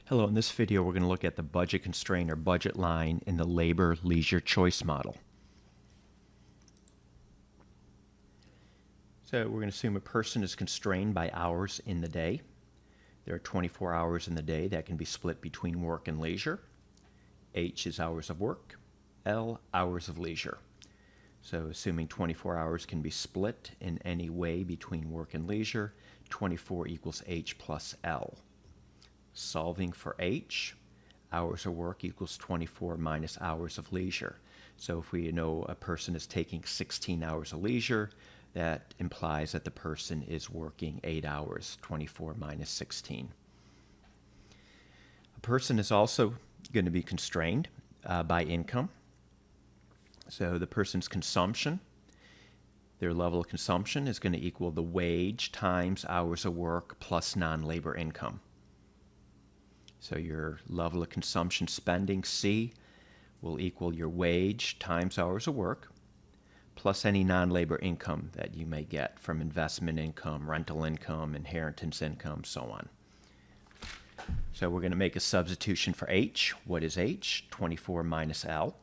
Hello, in this video we're going to look at the budget constraint or budget line in the labor leisure choice model. So we're going to assume a person is constrained by hours in the day. There are 24 hours in the day that can be split between work and leisure. H is hours of work, L hours of leisure. So assuming 24 hours can be split in any way between work and leisure, 24 equals H plus L. Solving for H, hours of work equals 24 minus hours of leisure. So if we know a person is taking 16 hours of leisure, that implies that the person is working 8 hours, 24 minus 16. A person is also going to be constrained by income. So the person's consumption, their level of consumption is going to equal the wage times hours of work plus non-labor income. So your level of consumption spending, C, will equal your wage times hours of work, plus any non-labor income that you may get from investment income, rental income, inheritance income, so on. So we're going to make a substitution for H. What is H? 24 minus L.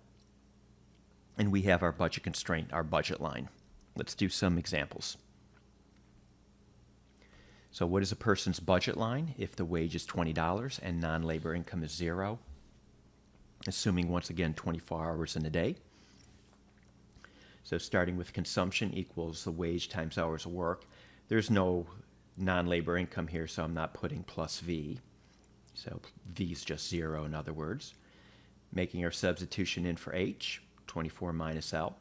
And we have our budget constraint, our budget line. Let's do some examples. So what is a person's budget line if the wage is $20 and non-labor income is 0? Assuming, once again, 24 hours in a day. So starting with consumption equals the wage times hours of work. There's no non-labor income here, so I'm not putting plus V. So V is just 0, in other words. Making our substitution in for H, 24 minus L.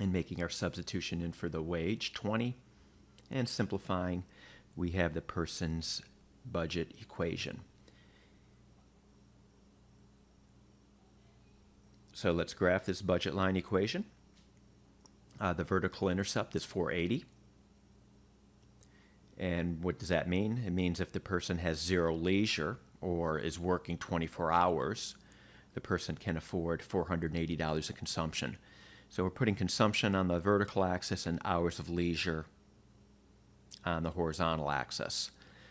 And making our substitution in for the wage, 20. And simplifying, we have the person's budget equation. So let's graph this budget line equation. The vertical intercept is 480. And what does that mean? It means if the person has 0 leisure or is working 24 hours, the person can afford $480 of consumption. So we're putting consumption on the vertical axis and hours of leisure on the horizontal axis.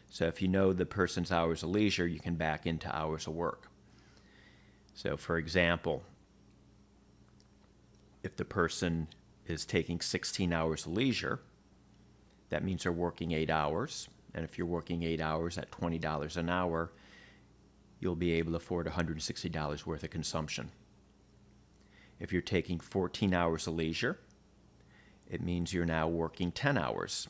So if you know the person's hours of leisure, you can back into hours of work. So for example, if the person is taking 16 hours of leisure, that means they're working 8 hours. And if you're working 8 hours at $20 an hour, you'll be able to afford $160 worth of consumption. If you're taking 14 hours of leisure, it means you're now working 10 hours.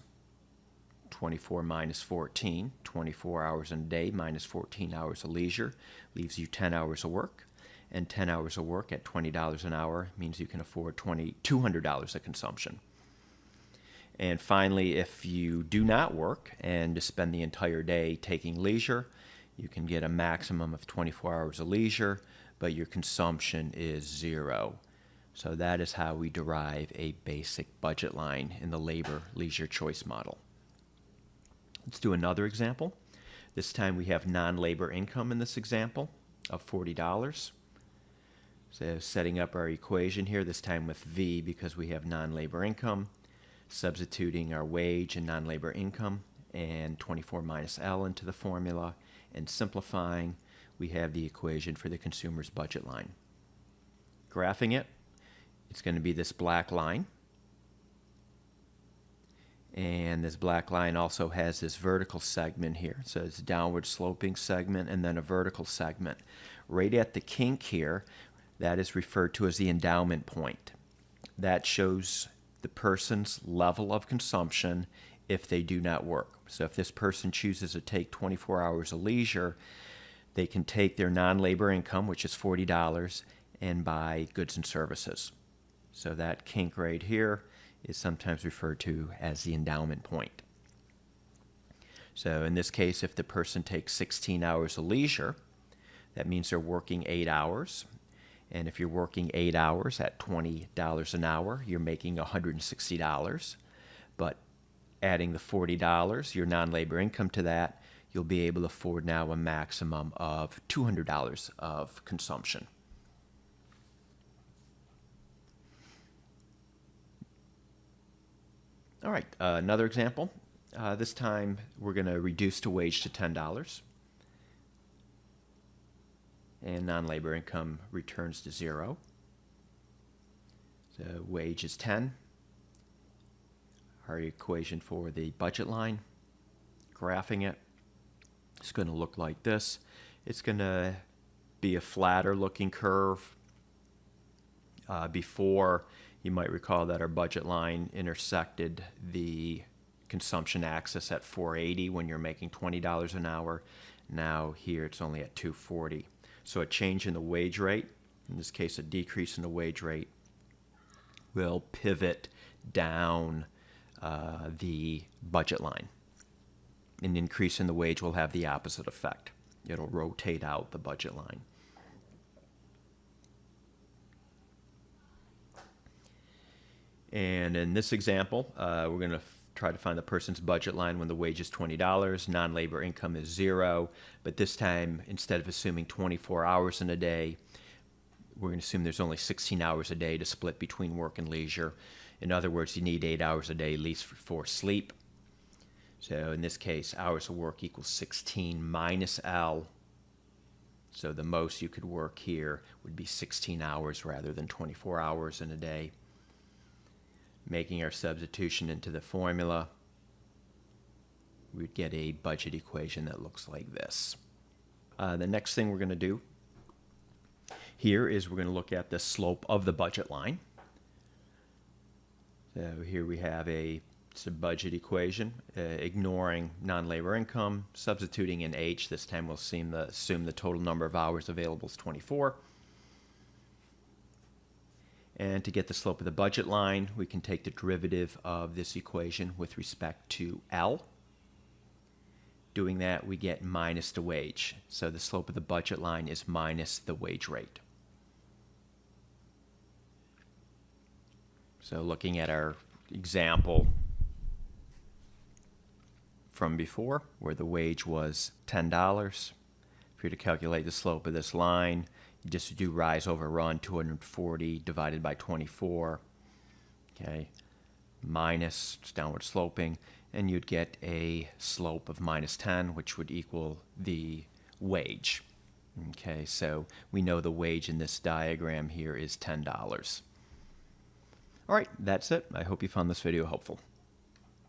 24 minus 14, 24 hours in a day minus 14 hours of leisure leaves you 10 hours of work. And 10 hours of work at $20 an hour means you can afford $200 of consumption. And finally, if you do not work and just spend the entire day taking leisure, you can get a maximum of 24 hours of leisure, but your consumption is 0. So that is how we derive a basic budget line in the labor leisure choice model. Let's do another example. This time we have non-labor income in this example of $40. So setting up our equation here, this time with V because we have non-labor income, substituting our wage and non-labor income and 24 minus L into the formula, and simplifying, we have the equation for the consumer's budget line. Graphing it, it's going to be this black line. And this black line also has this vertical segment here. So it's a downward sloping segment and then a vertical segment. Right at the kink here, that is referred to as the endowment point. That shows the person's level of consumption if they do not work. So if this person chooses to take 24 hours of leisure, they can take their non-labor income, which is $40, and buy goods and services. So that kink right here is sometimes referred to as the endowment point. So in this case, if the person takes 16 hours of leisure, that means they're working 8 hours. And if you're working 8 hours at $20 an hour, you're making $160. But adding the $40, your non-labor income to that, you'll be able to afford now a maximum of $200 of consumption. All right, another example. This time we're going to reduce the wage to $10. and non-labor income returns to 0. So wage is 10. Our equation for the budget line, graphing it, it's going to look like this. It's going to be a flatter looking curve. Before, you might recall that our budget line intersected the consumption axis at 480 when you're making $20 an hour. Now here it's only at 240. So a change in the wage rate, in this case a decrease in the wage rate, will pivot down the budget line. An increase in the wage will have the opposite effect. It'll rotate out the budget line. And in this example, we're going to try to find the person's budget line when the wage is $20, non-labor income is 0, but this time, instead of assuming 24 hours in a day, we're going to assume there's only 16 hours a day to split between work and leisure. In other words, you need 8 hours a day at least for sleep. So in this case, hours of work equals 16 minus L. So the most you could work here would be 16 hours rather than 24 hours in a day. Making our substitution into the formula, we'd get a budget equation that looks like this. The next thing we're going to do here is we're going to look at the slope of the budget line. So here we have it's a budget equation, ignoring non-labor income, substituting in H. This time we'll assume the total number of hours available is 24. And to get the slope of the budget line, we can take the derivative of this equation with respect to L. Doing that, we get minus the wage. So the slope of the budget line is minus the wage rate. So looking at our example from before, where the wage was $10, if you're to calculate the slope of this line, you just do rise over run, 240 divided by 24, okay, minus, it's downward sloping, and you'd get a slope of minus 10, which would equal the wage. Okay, so we know the wage in this diagram here is $10. All right, that's it. I hope you found this video helpful.